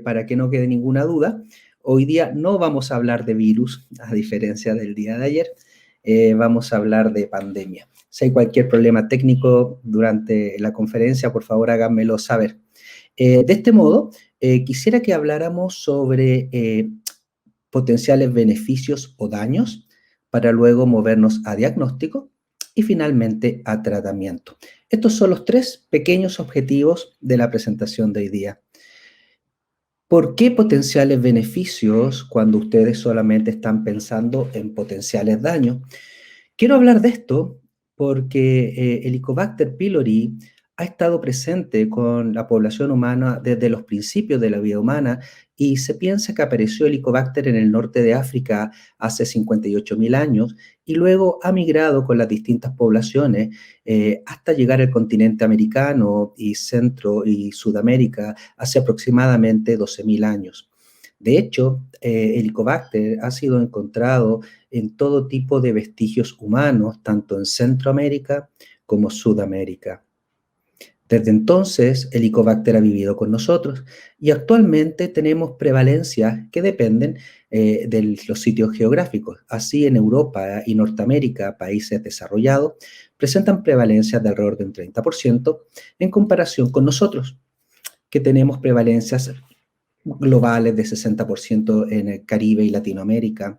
para que no quede ninguna duda, hoy día no vamos a hablar de virus, a diferencia del día de ayer, vamos a hablar de pandemia. Si hay cualquier problema técnico durante la conferencia, por favor háganmelo saber. De este modo, quisiera que habláramos sobre potenciales beneficios o daños para luego movernos a diagnóstico y finalmente a tratamiento. Estos son los 3 pequeños objetivos de la presentación de hoy día. ¿Por qué potenciales beneficios cuando ustedes solamente están pensando en potenciales daños? Quiero hablar de esto porque Helicobacter pylori ha estado presente con la población humana desde los principios de la vida humana y se piensa que apareció Helicobacter en el norte de África hace 58.000 años y luego ha migrado con las distintas poblaciones hasta llegar al continente americano y Centro y Sudamérica hace aproximadamente 12.000 años. De hecho, Helicobacter ha sido encontrado en todo tipo de vestigios humanos, tanto en Centroamérica como Sudamérica. Desde entonces, Helicobacter ha vivido con nosotros y actualmente tenemos prevalencias que dependen de los sitios geográficos. Así, en Europa y Norteamérica, países desarrollados, presentan prevalencias de alrededor de un 30% en comparación con nosotros, que tenemos prevalencias globales de 60% en el Caribe y Latinoamérica.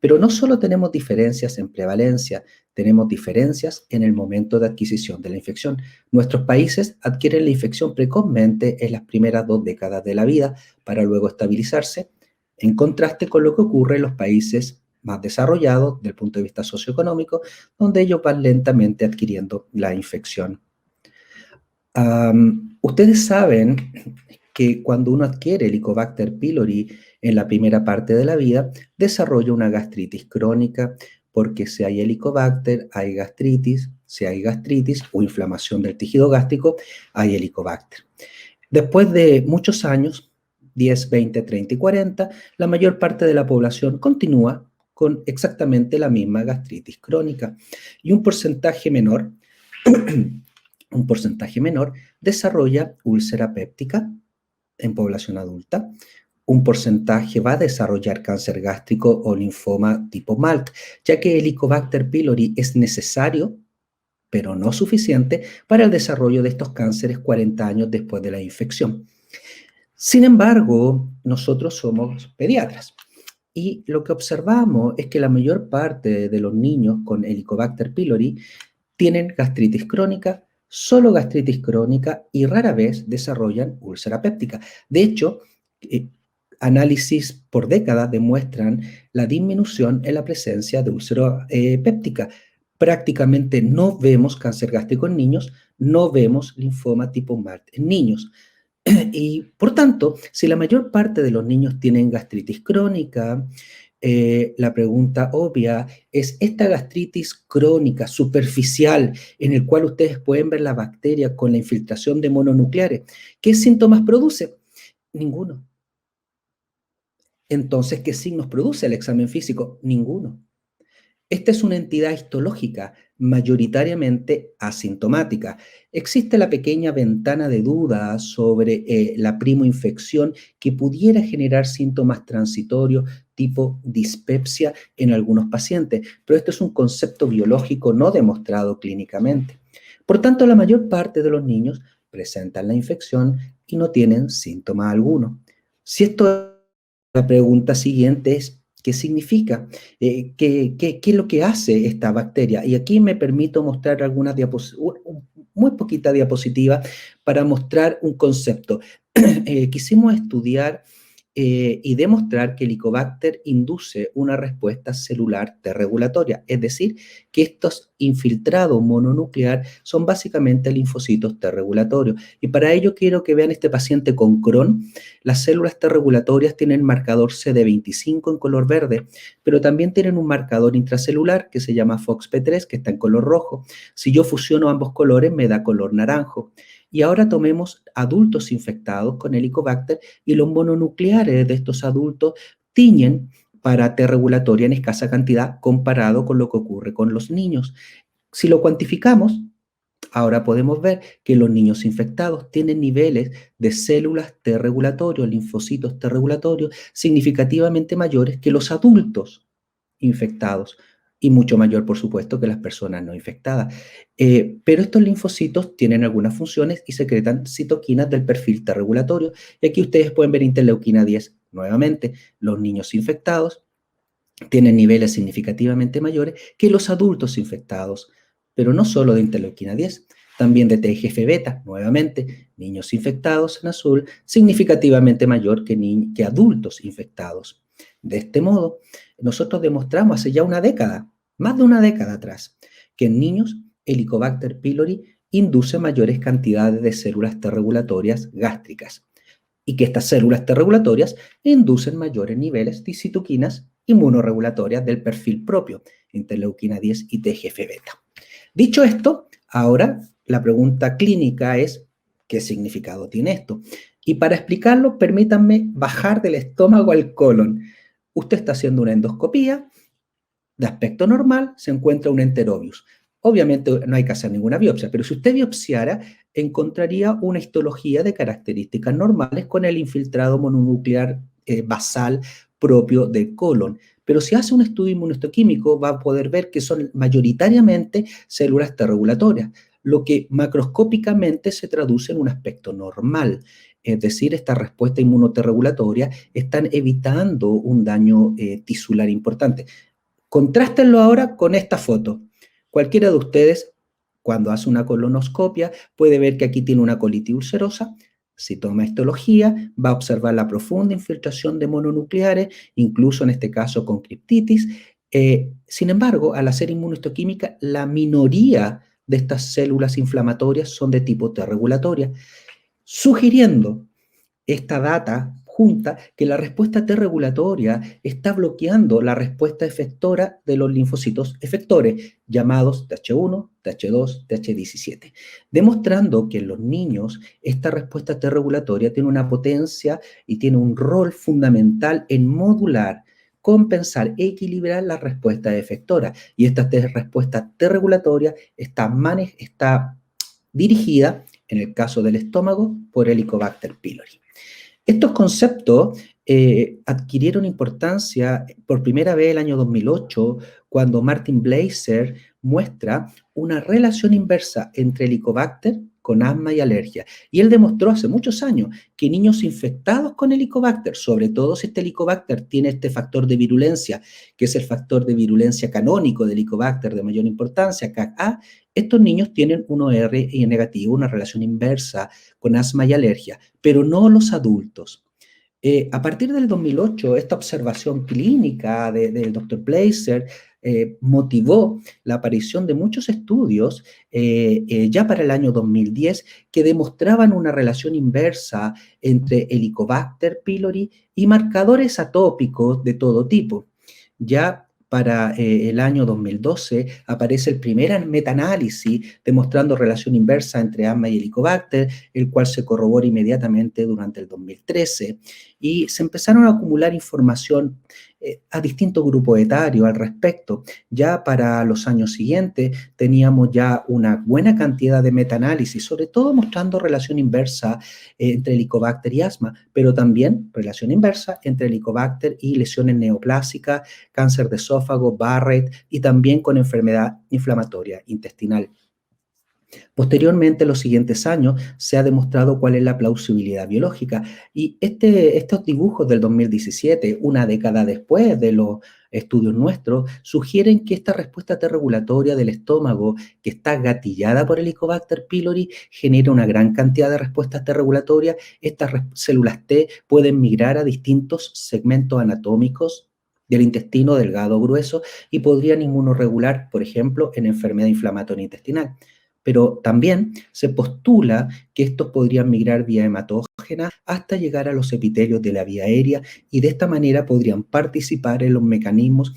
Pero no solo tenemos diferencias en prevalencia, tenemos diferencias en el momento de adquisición de la infección. Nuestros países adquieren la infección precozmente en las primeras 2 décadas de la vida para luego estabilizarse, en contraste con lo que ocurre en los países más desarrollados desde el punto de vista socioeconómico, donde ellos van lentamente adquiriendo la infección. Ustedes saben que cuando uno adquiere Helicobacter pylori en la primera parte de la vida, desarrolla una gastritis crónica, porque si hay Helicobacter, hay gastritis, si hay gastritis o inflamación del tejido gástrico, hay Helicobacter. Después de muchos años, 10, 20, 30 y 40, la mayor parte de la población continúa con exactamente la misma gastritis crónica y un porcentaje menor desarrolla úlcera péptica en población adulta. Un porcentaje va a desarrollar cáncer gástrico o linfoma tipo MALT, ya que Helicobacter pylori es necesario, pero no suficiente, para el desarrollo de estos cánceres 40 años después de la infección. Sin embargo, nosotros somos pediatras y lo que observamos es que la mayor parte de los niños con Helicobacter pylori tienen gastritis crónica, solo gastritis crónica y rara vez desarrollan úlcera péptica. De hecho, análisis por décadas demuestran la disminución en la presencia de úlcera péptica. Prácticamente no vemos cáncer gástrico en niños, no vemos linfoma tipo MALT en niños. Y por tanto, si la mayor parte de los niños tienen gastritis crónica, la pregunta obvia es, ¿esta gastritis crónica superficial en el cual ustedes pueden ver la bacteria con la infiltración de mononucleares, qué síntomas produce? Ninguno. Entonces, ¿qué signos produce el examen físico? Ninguno. Esta es una entidad histológica mayoritariamente asintomática. Existe la pequeña ventana de duda sobre la primoinfección que pudiera generar síntomas transitorios tipo dispepsia en algunos pacientes, pero esto es un concepto biológico no demostrado clínicamente. Por tanto, la mayor parte de los niños presentan la infección y no tienen síntoma alguno. Si esto, la pregunta siguiente es, ¿qué significa? ¿Qué es lo que hace esta bacteria? Y aquí me permito mostrar algunas muy poquita diapositiva para mostrar un concepto. Quisimos estudiar y demostrar que Helicobacter induce una respuesta celular T regulatoria, es decir, que estos infiltrados mononuclear son básicamente linfocitos T regulatorios. Y para ello quiero que vean este paciente con Crohn. Las células T regulatorias tienen marcador CD25 en color verde, pero también tienen un marcador intracelular que se llama FOXP3, que está en color rojo. Si yo fusiono ambos colores, me da color naranjo. Y ahora tomemos adultos infectados con Helicobacter y los mononucleares de estos adultos tiñen para T regulatoria en escasa cantidad comparado con lo que ocurre con los niños. Si lo cuantificamos, Ahora podemos ver que los niños infectados tienen niveles de células T regulatorios, linfocitos T regulatorios, significativamente mayores que los adultos infectados y mucho mayor, por supuesto, que las personas no infectadas. Pero estos linfocitos tienen algunas funciones y secretan citoquinas del perfil T regulatorio. Y aquí ustedes pueden ver interleuquina 10 nuevamente. Los niños infectados tienen niveles significativamente mayores que los adultos infectados, pero no solo de interleuquina 10, también de TGF-beta, nuevamente, niños infectados en azul, significativamente mayor que adultos infectados. De este modo, nosotros demostramos hace ya una década, más de una década atrás, que en niños Helicobacter pylori induce mayores cantidades de células T regulatorias gástricas y que estas células T regulatorias inducen mayores niveles de citoquinas inmunorregulatorias del perfil propio, interleuquina 10 y TGF-beta. Dicho esto, ahora la pregunta clínica es, ¿qué significado tiene esto? Y para explicarlo, permítanme bajar del estómago al colon. Usted está haciendo una endoscopía, de aspecto normal se encuentra un enterobius. Obviamente no hay que hacer ninguna biopsia, pero si usted biopsiara, encontraría una histología de características normales con el infiltrado mononuclear basal propio del colon. Pero si hace un estudio inmunohistoquímico, va a poder ver que son mayoritariamente células T regulatorias, lo que macroscópicamente se traduce en un aspecto normal. Es decir, esta respuesta inmunoterregulatoria están evitando un daño tisular importante. Contrástenlo ahora con esta foto. Cualquiera de ustedes, cuando hace una colonoscopia, puede ver que aquí tiene una colitis ulcerosa. Si toma histología, va a observar la profunda infiltración de mononucleares, incluso en este caso con criptitis. Sin embargo, al hacer inmunohistoquímica, la minoría de estas células inflamatorias son de tipo T regulatoria, sugiriendo esta data junta que la respuesta T regulatoria está bloqueando la respuesta efectora de los linfocitos efectores, llamados Th1, Th2, Th17, demostrando que en los niños esta respuesta T regulatoria tiene una potencia y tiene un rol fundamental en modular, compensar, equilibrar la respuesta efectora. Y esta respuesta T regulatoria está dirigida, en el caso del estómago, por Helicobacter pylori. Estos conceptos adquirieron importancia por primera vez el año 2008, cuando Martin Blaser muestra una relación inversa entre Helicobacter con asma y alergia. Y él demostró hace muchos años que niños infectados con Helicobacter, sobre todo si este Helicobacter tiene este factor de virulencia, que es el factor de virulencia canónico de Helicobacter de mayor importancia, CAC-A, estos niños tienen un OR negativo, una relación inversa con asma y alergia, pero no los adultos. A partir del 2008, esta observación clínica del Dr. Blaser motivó la aparición de muchos estudios ya para el año 2010 que demostraban una relación inversa entre Helicobacter pylori y marcadores atópicos de todo tipo. Ya para el año 2012 aparece el primer metaanálisis demostrando relación inversa entre asma y Helicobacter, el cual se corrobora inmediatamente durante el 2013, y se empezaron a acumular información a distintos grupos etarios al respecto. Ya para los años siguientes teníamos ya una buena cantidad de metaanálisis, sobre todo mostrando relación inversa entre Helicobacter y asma, pero también relación inversa entre Helicobacter y lesiones neoplásicas, cáncer de esófago, Barrett y también con enfermedad inflamatoria intestinal. Posteriormente, en los siguientes años, se ha demostrado cuál es la plausibilidad biológica y estos dibujos del 2017, una década después de los estudios nuestros, sugieren que esta respuesta T regulatoria del estómago, que está gatillada por Helicobacter pylori, genera una gran cantidad de respuestas T regulatorias. Estas células T pueden migrar a distintos segmentos anatómicos del intestino delgado o grueso y podrían inmunorregular, por ejemplo, en enfermedad inflamatoria intestinal. Pero también se postula que estos podrían migrar vía hematógena hasta llegar a los epitelios de la vía aérea y de esta manera podrían participar en los mecanismos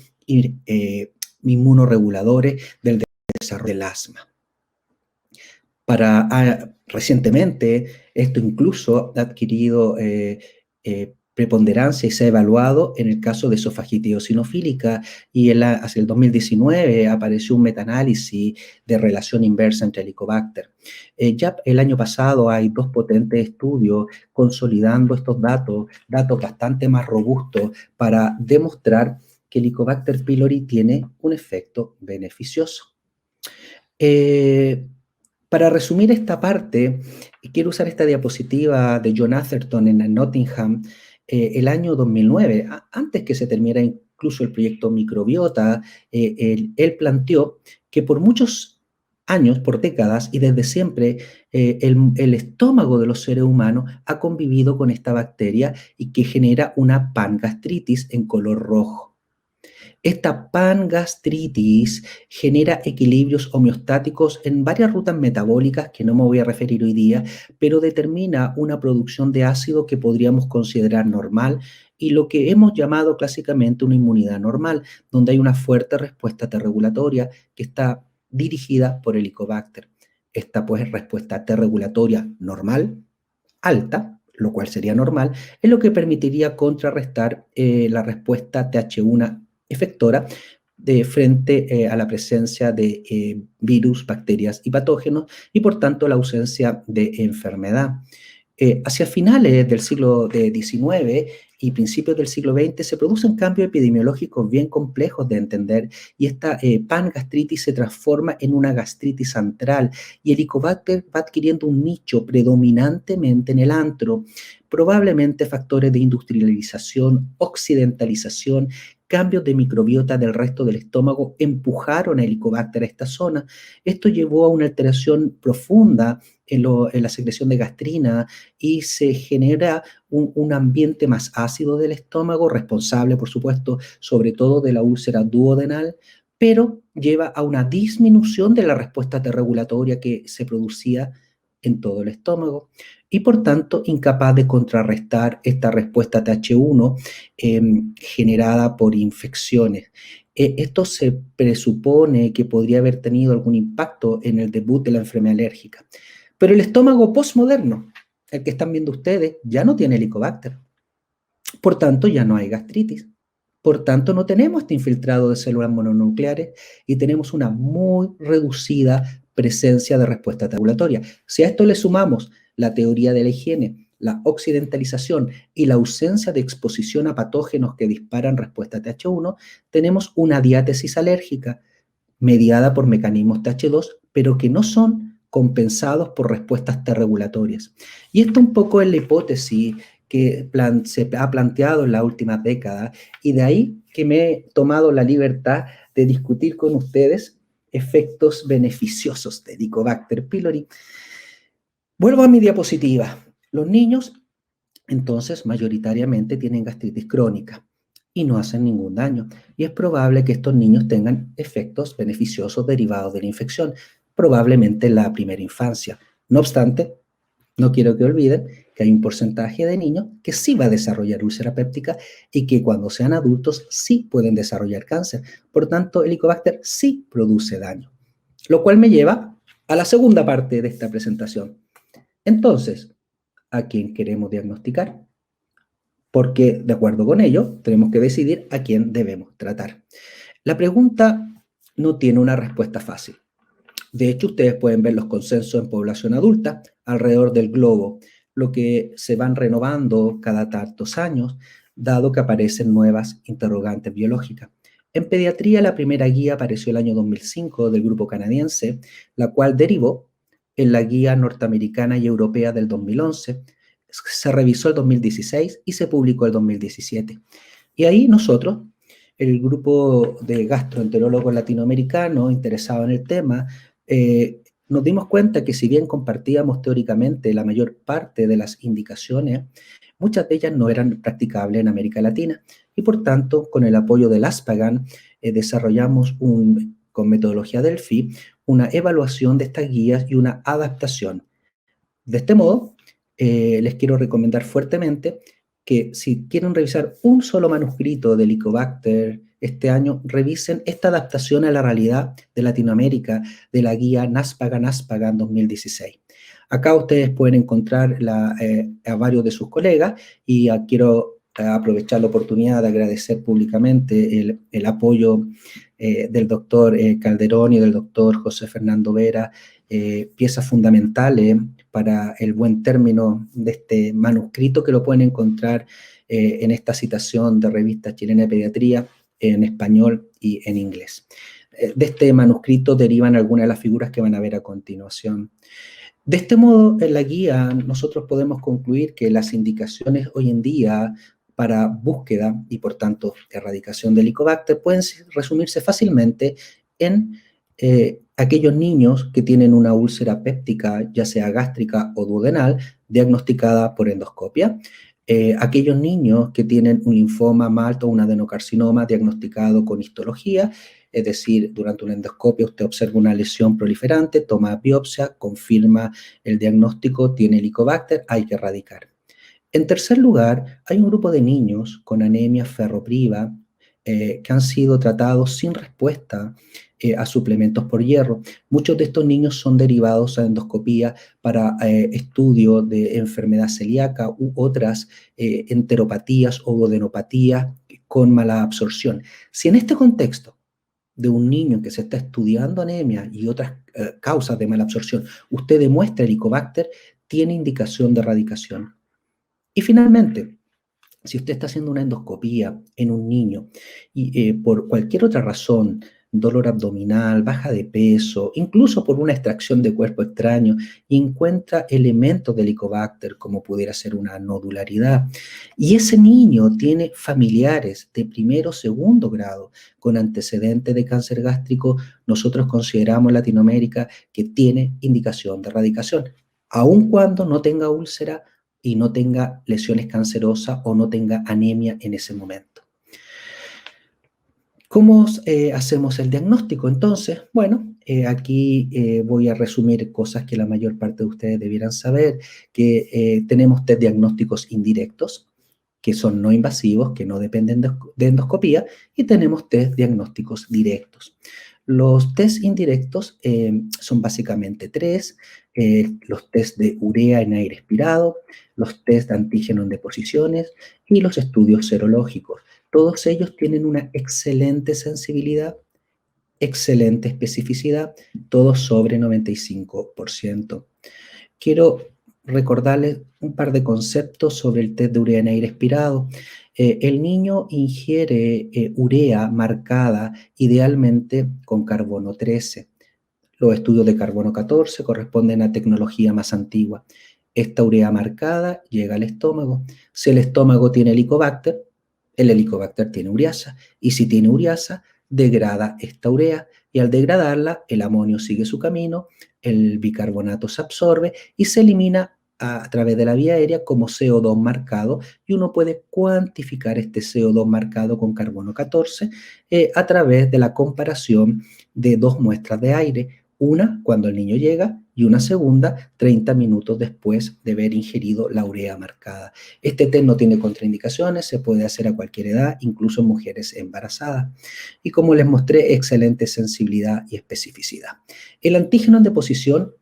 inmunoreguladores del desarrollo del asma. Recientemente, esto incluso ha adquirido preponderancia y se ha evaluado en el caso de esofagitis eosinofílica y hacia el 2019 apareció un metaanálisis de relación inversa entre Helicobacter. Ya el año pasado hay 2 potentes estudios consolidando estos datos bastante más robustos para demostrar que Helicobacter pylori tiene un efecto beneficioso. Para resumir esta parte, quiero usar esta diapositiva de John Atherton en Nottingham, el año 2009, antes que se terminara incluso el proyecto Microbiota. Él planteó que por muchos años, por décadas y desde siempre, el estómago de los seres humanos ha convivido con esta bacteria y que genera una pangastritis en color rojo. Esta pangastritis genera equilibrios homeostáticos en varias rutas metabólicas que no me voy a referir hoy día, pero determina una producción de ácido que podríamos considerar normal y lo que hemos llamado clásicamente una inmunidad normal, donde hay una fuerte respuesta T regulatoria que está dirigida por Helicobacter. Esta pues respuesta T regulatoria normal, alta, lo cual sería normal, es lo que permitiría contrarrestar la respuesta TH1 efectora frente a la presencia de virus, bacterias y patógenos y por tanto la ausencia de enfermedad. Hacia finales del siglo XIX y principios del siglo XX se producen cambios epidemiológicos bien complejos de entender y esta pangastritis se transforma en una gastritis antral y el Helicobacter va adquiriendo un nicho predominantemente en el antro, probablemente factores de industrialización, occidentalización, cambios de microbiota del resto del estómago empujaron a Helicobacter a esta zona. Esto llevó a una alteración profunda en la secreción de gastrina y se genera un ambiente más ácido del estómago, responsable, por supuesto, sobre todo de la úlcera duodenal, pero lleva a una disminución de la respuesta T regulatoria que se producía en todo el estómago y por tanto incapaz de contrarrestar esta respuesta TH1 generada por infecciones. Esto se presupone que podría haber tenido algún impacto en el debut de la enfermedad alérgica. Pero el estómago postmoderno, el que están viendo ustedes, ya no tiene Helicobacter. Por tanto, ya no hay gastritis. Por tanto, no tenemos este infiltrado de células mononucleares y tenemos una muy reducida presencia de respuesta regulatoria. Si a esto le sumamos la teoría de la higiene, la occidentalización y la ausencia de exposición a patógenos que disparan respuesta TH1, tenemos una diátesis alérgica mediada por mecanismos TH2, pero que no son compensados por respuestas T regulatorias. Y esto un poco es la hipótesis que se ha planteado en las últimas décadas y de ahí que me he tomado la libertad de discutir con ustedes efectos beneficiosos de Helicobacter pylori. Vuelvo a mi diapositiva. Los niños, entonces, mayoritariamente tienen gastritis crónica y no hacen ningún daño. Y es probable que estos niños tengan efectos beneficiosos derivados de la infección, probablemente en la primera infancia. No obstante, no quiero que olviden que hay un porcentaje de niños que sí va a desarrollar úlcera péptica y que cuando sean adultos sí pueden desarrollar cáncer. Por tanto, el Helicobacter sí produce daño. Lo cual me lleva a la segunda parte de esta presentación. Entonces, ¿a quién queremos diagnosticar? Porque, de acuerdo con ello, tenemos que decidir a quién debemos tratar. La pregunta no tiene una respuesta fácil. De hecho, ustedes pueden ver los consensos en población adulta alrededor del globo, lo que se van renovando cada tantos años, dado que aparecen nuevas interrogantes biológicas. En pediatría, la primera guía apareció el año 2005 del grupo canadiense, la cual derivó en la guía norteamericana y europea del 2011, se revisó el 2016 y se publicó el 2017. Y ahí nosotros, el grupo de gastroenterólogos latinoamericanos interesados en el tema, nos dimos cuenta que si bien compartíamos teóricamente la mayor parte de las indicaciones, muchas de ellas no eran practicables en América Latina y por tanto, con el apoyo del ASPAGAN, desarrollamos con metodología Delphi una evaluación de estas guías y una adaptación. De este modo, les quiero recomendar fuertemente que si quieren revisar un solo manuscrito de Helicobacter este año, revisen esta adaptación a la realidad de Latinoamérica de la guía NASPAGAN 2016. Acá ustedes pueden encontrar a varios de sus colegas y quiero aprovechar la oportunidad de agradecer públicamente el apoyo del doctor Calderón y del doctor José Fernando Vera, piezas fundamentales para el buen término de este manuscrito, que lo pueden encontrar en esta citación de Revista Chilena de Pediatría en español y en inglés. De este manuscrito derivan algunas de las figuras que van a ver a continuación. De este modo, en la guía nosotros podemos concluir que las indicaciones hoy en día para búsqueda y, por tanto, erradicación del Helicobacter pueden resumirse fácilmente en aquellos niños que tienen una úlcera péptica, ya sea gástrica o duodenal, diagnosticada por endoscopia, aquellos niños que tienen un linfoma malto o un adenocarcinoma diagnosticado con histología, es decir, durante una endoscopia usted observa una lesión proliferante, toma biopsia, confirma el diagnóstico, tiene Helicobacter, hay que erradicar. En tercer lugar, hay un grupo de niños con anemia ferropriva que han sido tratados sin respuesta a suplementos por hierro. Muchos de estos niños son derivados a endoscopía para estudio de enfermedad celíaca u otras enteropatías o duodenopatías con mala absorción. Si en este contexto de un niño que se está estudiando anemia y otras causas de mala absorción, usted demuestra Helicobacter, tiene indicación de erradicación. Y finalmente, si usted está haciendo una endoscopía en un niño y por cualquier otra razón, dolor abdominal, baja de peso, incluso por una extracción de cuerpo extraño, y encuentra elementos de Helicobacter, como pudiera ser una nodularidad, y ese niño tiene familiares de primero o segundo grado con antecedentes de cáncer gástrico, nosotros consideramos en Latinoamérica que tiene indicación de erradicación, aun cuando no tenga úlcera y no tenga lesiones cancerosas o no tenga anemia en ese momento. ¿Cómo hacemos el diagnóstico? Entonces, bueno, aquí voy a resumir cosas que la mayor parte de ustedes debieran saber, que tenemos test diagnósticos indirectos, que son no invasivos, que no dependen de endoscopía, y tenemos test diagnósticos directos. Los test indirectos son básicamente tres: los test de urea en aire expirado, los test de antígeno en deposiciones y los estudios serológicos. Todos ellos tienen una excelente sensibilidad, excelente especificidad, todos sobre 95%. Quiero recordarles un par de conceptos sobre el test de urea en aire expirado. El niño ingiere urea marcada idealmente con carbono 13. Los estudios de carbono 14 corresponden a tecnología más antigua. Esta urea marcada llega al estómago. Si el estómago tiene Helicobacter, el Helicobacter tiene ureasa. Y si tiene ureasa, degrada esta urea. Y al degradarla, el amonio sigue su camino, el bicarbonato se absorbe y se elimina a través de la vía aérea como CO2 marcado, y uno puede cuantificar este CO2 marcado con carbono 14 a través de la comparación de dos muestras de aire, una cuando el niño llega y una segunda 30 minutos después de haber ingerido la urea marcada. Este test no tiene contraindicaciones, se puede hacer a cualquier edad, incluso en mujeres embarazadas. Y como les mostré, excelente sensibilidad y especificidad. El antígeno en deposición,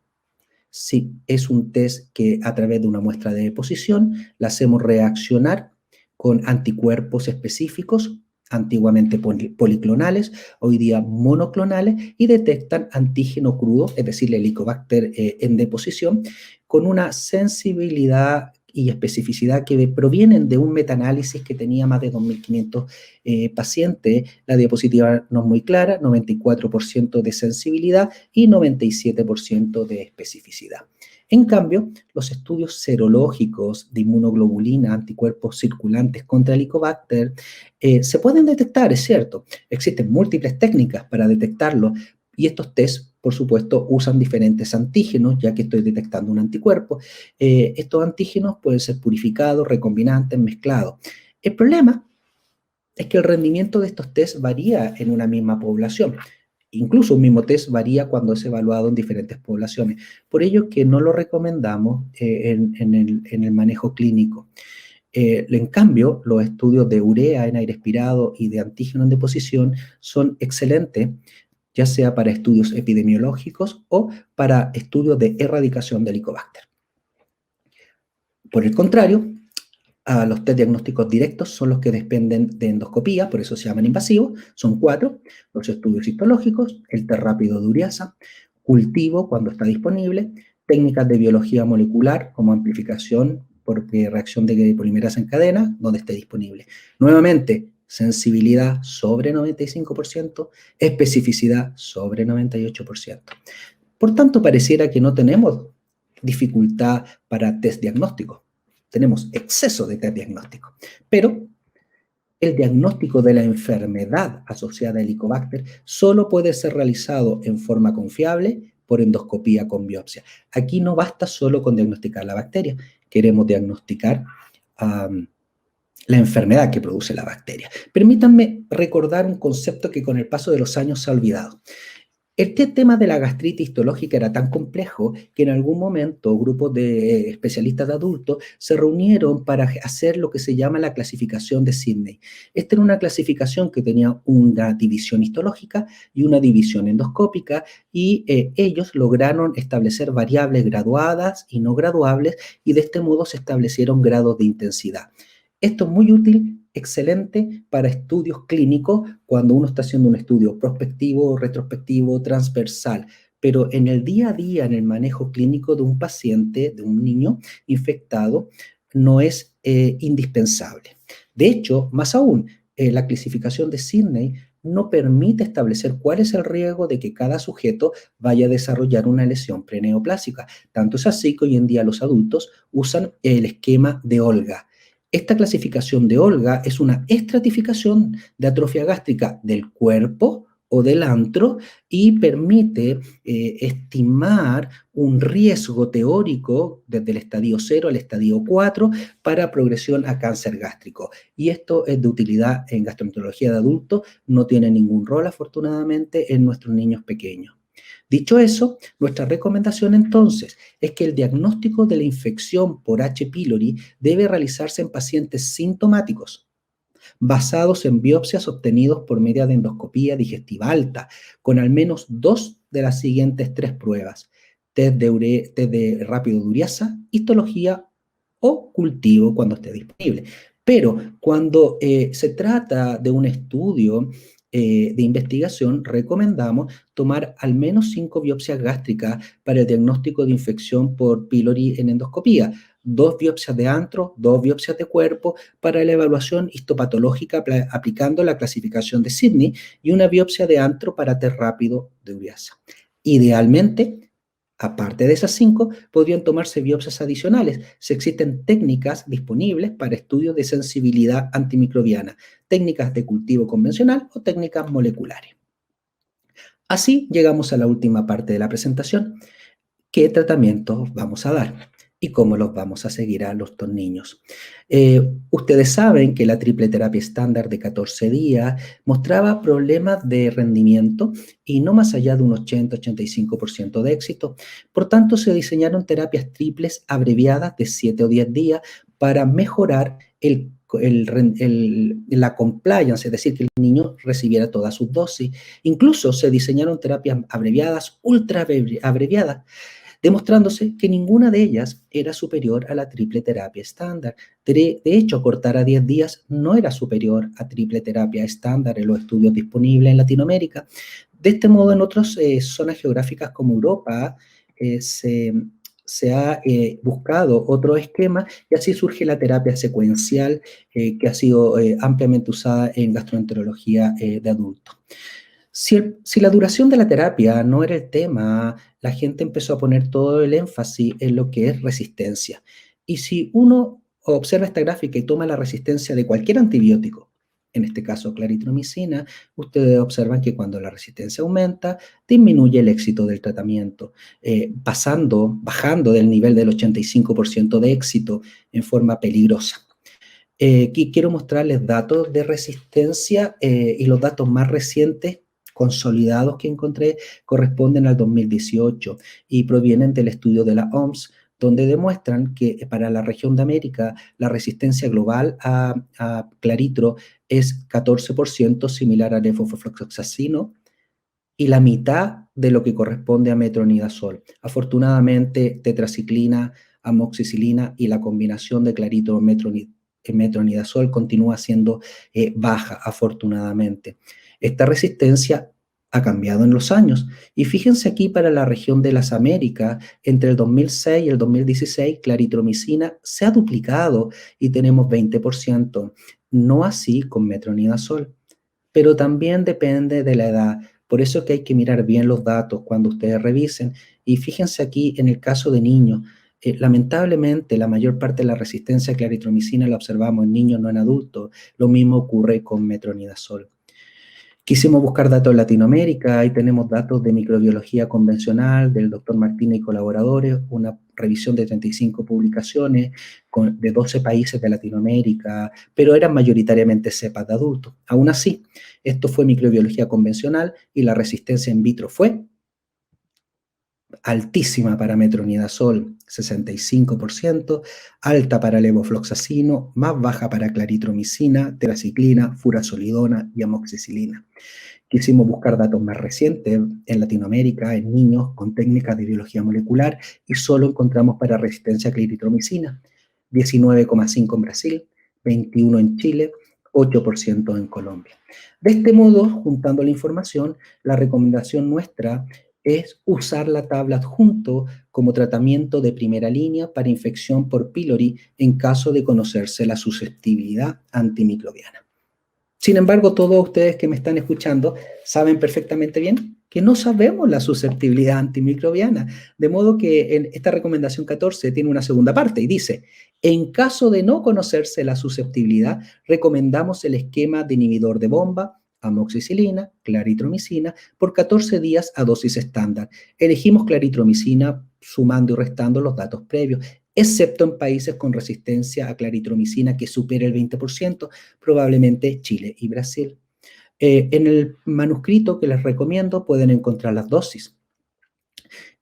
sí, es un test que a través de una muestra de deposición la hacemos reaccionar con anticuerpos específicos, antiguamente policlonales, hoy día monoclonales, y detectan antígeno crudo, es decir, el Helicobacter en deposición, con una sensibilidad y especificidad que provienen de un metaanálisis que tenía más de 2.500 pacientes. La diapositiva no es muy clara: 94% de sensibilidad y 97% de especificidad. En cambio, los estudios serológicos de inmunoglobulina, anticuerpos circulantes contra el Helicobacter, se pueden detectar, es cierto. Existen múltiples técnicas para detectarlo, y estos tests, por supuesto, usan diferentes antígenos, ya que estoy detectando un anticuerpo. Estos antígenos pueden ser purificados, recombinantes, mezclados. El problema es que el rendimiento de estos tests varía en una misma población. Incluso un mismo test varía cuando es evaluado en diferentes poblaciones. Por ello que no lo recomendamos en el manejo clínico. En cambio, los estudios de urea en aire expirado y de antígeno en deposición son excelentes, ya sea para estudios epidemiológicos o para estudios de erradicación del Helicobacter. Por el contrario, Los test diagnósticos directos son los que dependen de endoscopía, por eso se llaman invasivos, son 4, los estudios histológicos, el test rápido de ureasa, cultivo cuando está disponible, técnicas de biología molecular como amplificación por reacción de polimerasa en cadena, donde esté disponible. Nuevamente, sensibilidad sobre 95%, especificidad sobre 98%. Por tanto, pareciera que no tenemos dificultad para test diagnósticos. Tenemos exceso de test diagnósticos. Pero el diagnóstico de la enfermedad asociada a Helicobacter solo puede ser realizado en forma confiable por endoscopía con biopsia. Aquí no basta solo con diagnosticar la bacteria, queremos diagnosticar la enfermedad que produce la bacteria. Permítanme recordar un concepto que con el paso de los años se ha olvidado. Este tema de la gastritis histológica era tan complejo que en algún momento grupos de especialistas de adultos se reunieron para hacer lo que se llama la clasificación de Sidney. Esta era una clasificación que tenía una división histológica y una división endoscópica y ellos lograron establecer variables graduadas y no graduables y de este modo se establecieron grados de intensidad. Esto es muy útil, excelente para estudios clínicos cuando uno está haciendo un estudio prospectivo, retrospectivo, transversal, pero en el día a día, en el manejo clínico de un paciente, de un niño infectado, no es indispensable. De hecho, más aún, la clasificación de Sidney no permite establecer cuál es el riesgo de que cada sujeto vaya a desarrollar una lesión preneoplásica. Tanto es así que hoy en día los adultos usan el esquema de Olga. Esta clasificación de Olga es una estratificación de atrofia gástrica del cuerpo o del antro y permite estimar un riesgo teórico desde el estadio 0 al estadio 4 para progresión a cáncer gástrico. Y esto es de utilidad en gastroenterología de adultos, no tiene ningún rol afortunadamente en nuestros niños pequeños. Dicho eso, nuestra recomendación entonces es que el diagnóstico de la infección por H. pylori debe realizarse en pacientes sintomáticos, basados en biopsias obtenidas por medio de endoscopía digestiva alta, con al menos 2 de las siguientes 3 pruebas: test de rápido de ureasa, histología o cultivo cuando esté disponible. Pero cuando se trata de un estudio de investigación, recomendamos tomar al menos 5 biopsias gástricas para el diagnóstico de infección por pylori en endoscopía, 2 biopsias de antro, 2 biopsias de cuerpo para la evaluación histopatológica aplicando la clasificación de Sidney y una biopsia de antro para test rápido de ureasa. Idealmente, aparte de esas 5, podrían tomarse biopsias adicionales si existen técnicas disponibles para estudios de sensibilidad antimicrobiana, técnicas de cultivo convencional o técnicas moleculares. Así llegamos a la última parte de la presentación. ¿Qué tratamientos vamos a dar? ¿Y cómo los vamos a seguir a los niños? Ustedes saben que la triple terapia estándar de 14 días mostraba problemas de rendimiento y no más allá de un 80-85% de éxito. Por tanto, se diseñaron terapias triples abreviadas de 7 o 10 días para mejorar la compliance, es decir, que el niño recibiera todas sus dosis. Incluso se diseñaron terapias abreviadas, ultra abreviadas, demostrándose que ninguna de ellas era superior a la triple terapia estándar. De hecho, cortar a 10 días no era superior a triple terapia estándar en los estudios disponibles en Latinoamérica. De este modo, en otras zonas geográficas como Europa, se ha buscado otro esquema y así surge la terapia secuencial que ha sido ampliamente usada en gastroenterología de adultos. Si la duración de la terapia no era el tema, la gente empezó a poner todo el énfasis en lo que es resistencia. Y si uno observa esta gráfica y toma la resistencia de cualquier antibiótico, en este caso claritromicina, ustedes observan que cuando la resistencia aumenta, disminuye el éxito del tratamiento, bajando del nivel del 85% de éxito en forma peligrosa. Aquí quiero mostrarles datos de resistencia y los datos más recientes consolidados que encontré corresponden al 2018 y provienen del estudio de la OMS, donde demuestran que para la región de América la resistencia global a claritro es 14%, similar al levofloxacino, y la mitad de lo que corresponde a metronidazol. Afortunadamente, tetraciclina, amoxicilina y la combinación de claritro metronidazol continúa siendo baja, afortunadamente. Esta resistencia ha cambiado en los años. Y fíjense aquí para la región de las Américas, entre el 2006 y el 2016, claritromicina se ha duplicado y tenemos 20%. No así con metronidazol, pero también depende de la edad. Por eso es que hay que mirar bien los datos cuando ustedes revisen. Y fíjense aquí en el caso de niños, lamentablemente la mayor parte de la resistencia a claritromicina la observamos en niños, no en adultos. Lo mismo ocurre con metronidazol. Quisimos buscar datos en Latinoamérica, ahí tenemos datos de microbiología convencional del doctor Martínez y colaboradores, una revisión de 35 publicaciones de 12 países de Latinoamérica, pero eran mayoritariamente cepas de adultos. Aún así, esto fue microbiología convencional y la resistencia in vitro fue altísima para metronidazol, 65%, alta para levofloxacino, más baja para claritromicina, tetraciclina, furazolidona y amoxicilina. Quisimos buscar datos más recientes en Latinoamérica, en niños, con técnicas de biología molecular, y solo encontramos para resistencia a claritromicina, 19,5 en Brasil, 21 en Chile, 8% en Colombia. De este modo, juntando la información, la recomendación nuestra es usar la tabla adjunto como tratamiento de primera línea para infección por pylori en caso de conocerse la susceptibilidad antimicrobiana. Sin embargo, todos ustedes que me están escuchando saben perfectamente bien que no sabemos la susceptibilidad antimicrobiana, de modo que en esta recomendación 14 tiene una segunda parte y dice, en caso de no conocerse la susceptibilidad, recomendamos el esquema de inhibidor de bomba, amoxicilina, claritromicina, por 14 días a dosis estándar. Elegimos claritromicina sumando y restando los datos previos, excepto en países con resistencia a claritromicina que supere el 20%, probablemente Chile y Brasil. En el manuscrito que les recomiendo pueden encontrar las dosis.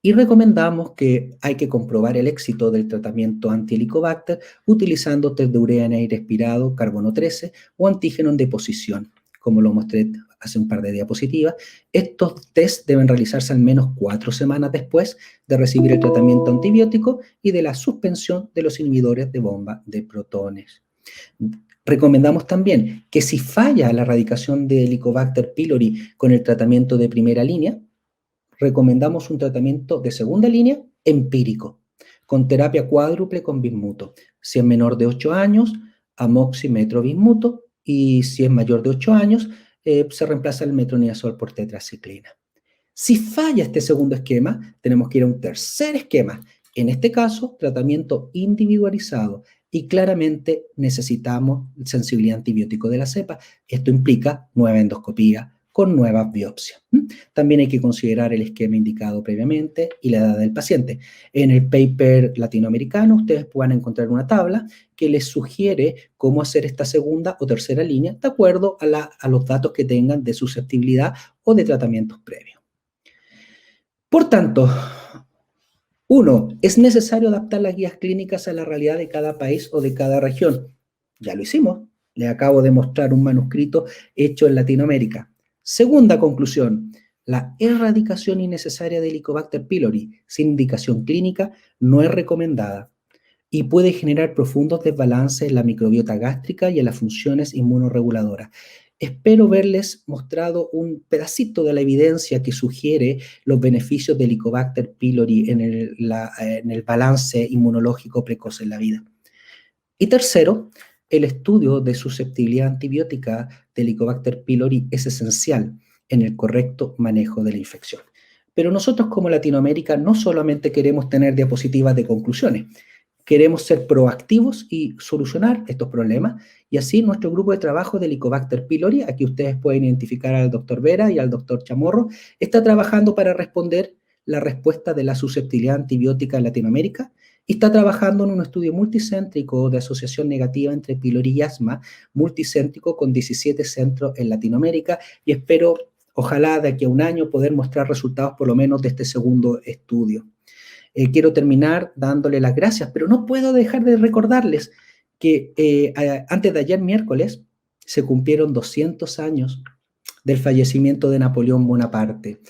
Y recomendamos que hay que comprobar el éxito del tratamiento anti-Helicobacter utilizando test de urea en aire expirado, carbono 13 o antígeno en deposición, como lo mostré hace un par de diapositivas. Estos test deben realizarse al menos 4 semanas después de recibir el tratamiento antibiótico y de la suspensión de los inhibidores de bomba de protones. Recomendamos también que si falla la erradicación de Helicobacter pylori con el tratamiento de primera línea, recomendamos un tratamiento de segunda línea empírico, con terapia cuádruple con bismuto. Si es menor de 8 años, amoximetrobismuto, y si es mayor de 8 años, se reemplaza el metronidazol por tetraciclina. Si falla este segundo esquema, tenemos que ir a un tercer esquema. En este caso, tratamiento individualizado, y claramente necesitamos sensibilidad antibiótico de la cepa. Esto implica nueva endoscopía con nuevas biopsias. También hay que considerar el esquema indicado previamente y la edad del paciente. En el paper latinoamericano ustedes pueden encontrar una tabla que les sugiere cómo hacer esta segunda o tercera línea de acuerdo a los datos que tengan de susceptibilidad o de tratamientos previos. Por tanto, 1. Es necesario adaptar las guías clínicas a la realidad de cada país o de cada región. Ya lo hicimos. Les acabo de mostrar un manuscrito hecho en Latinoamérica. Segunda conclusión, la erradicación innecesaria de Helicobacter pylori sin indicación clínica no es recomendada y puede generar profundos desbalances en la microbiota gástrica y en las funciones inmunorreguladoras. Espero verles mostrado un pedacito de la evidencia que sugiere los beneficios de Helicobacter pylori en el balance inmunológico precoz en la vida. Y tercero, el estudio de susceptibilidad antibiótica de Helicobacter pylori es esencial en el correcto manejo de la infección. Pero nosotros como Latinoamérica no solamente queremos tener diapositivas de conclusiones, queremos ser proactivos y solucionar estos problemas, y así nuestro grupo de trabajo de Helicobacter pylori, aquí ustedes pueden identificar al doctor Vera y al doctor Chamorro, está trabajando para responder la respuesta de la susceptibilidad antibiótica en Latinoamérica, y está trabajando en un estudio multicéntrico de asociación negativa entre pylori y asma, multicéntrico con 17 centros en Latinoamérica, y espero, ojalá de aquí a un año, poder mostrar resultados por lo menos de este segundo estudio. Quiero terminar dándole las gracias, pero no puedo dejar de recordarles que antes de ayer miércoles se cumplieron 200 años del fallecimiento de Napoleón Bonaparte.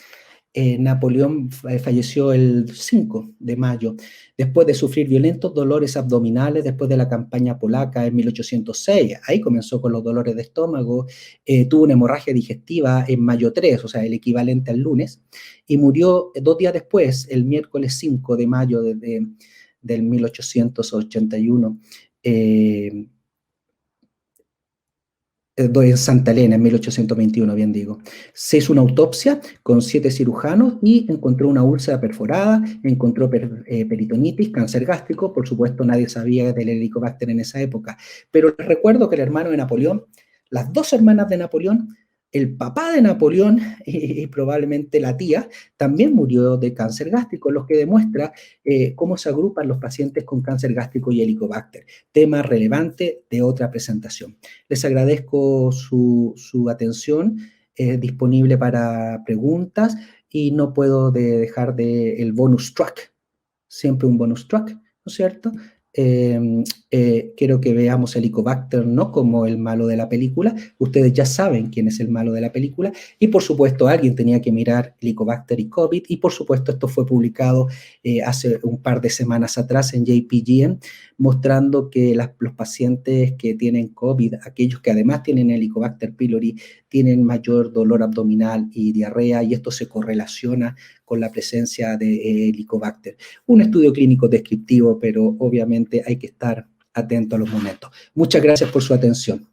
Napoleón falleció el 5 de mayo, después de sufrir violentos dolores abdominales después de la campaña polaca en 1806. Ahí comenzó con los dolores de estómago, tuvo una hemorragia digestiva en mayo 3, o sea, el equivalente al lunes, y murió 2 días después, el miércoles 5 de mayo del 1881. En Santa Elena, en 1821, bien digo. Se hizo una autopsia con 7 cirujanos y encontró una úlcera perforada, encontró peritonitis, cáncer gástrico. Por supuesto, nadie sabía del Helicobacter en esa época. Pero les recuerdo que el hermano de Napoleón, las 2 hermanas de Napoleón, el papá de Napoleón y probablemente la tía también murió de cáncer gástrico, lo que demuestra cómo se agrupan los pacientes con cáncer gástrico y Helicobacter. Tema relevante de otra presentación. Les agradezco su atención, disponible para preguntas, y no puedo dejar el bonus track, siempre un bonus track, ¿no es cierto? Quiero que veamos el Helicobacter no como el malo de la película. Ustedes ya saben quién es el malo de la película, y por supuesto alguien tenía que mirar Helicobacter y COVID, y por supuesto esto fue publicado hace un par de semanas atrás en JPGN, mostrando que los pacientes que tienen COVID, aquellos que además tienen Helicobacter pylori, tienen mayor dolor abdominal y diarrea, y esto se correlaciona con la presencia de Helicobacter. Un estudio clínico descriptivo, pero obviamente hay que estar atento a los momentos. Muchas gracias por su atención.